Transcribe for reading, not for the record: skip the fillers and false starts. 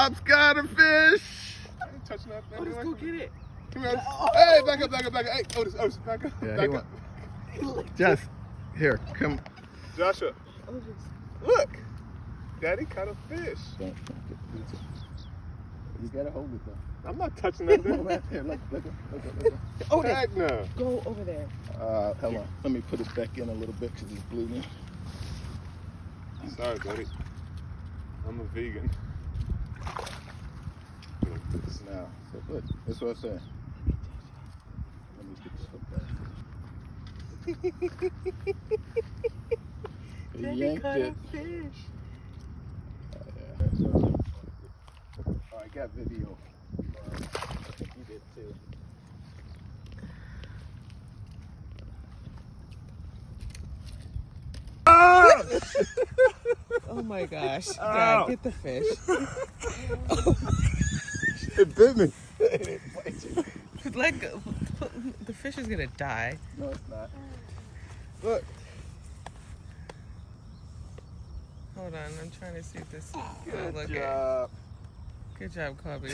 Bob's got a fish. I ain't touching that thing. Otis, go get it. Come here. Hey, back up. Hey, Otis, back up. Yeah, back up. Just here, come. Joshua, Otis. look. Daddy caught a fish. You gotta hold it though. I'm not touching that thing. Right there, look. Otis, Heck no. go over there. Hold on. Let me put it back in a little bit because it's bleeding. Sorry, buddy. I'm a vegan. Now, so look, that's what I'm saying. Let me get this hook back. He yanked it. Fish. Oh, I got video. You did too. Oh my gosh. Dad, get the fish. It bit me. It didn't bite you. Let go. The fish is gonna die. No, it's not. Look. Hold on, I'm trying to see if this. Good look job. Good job, Kobe.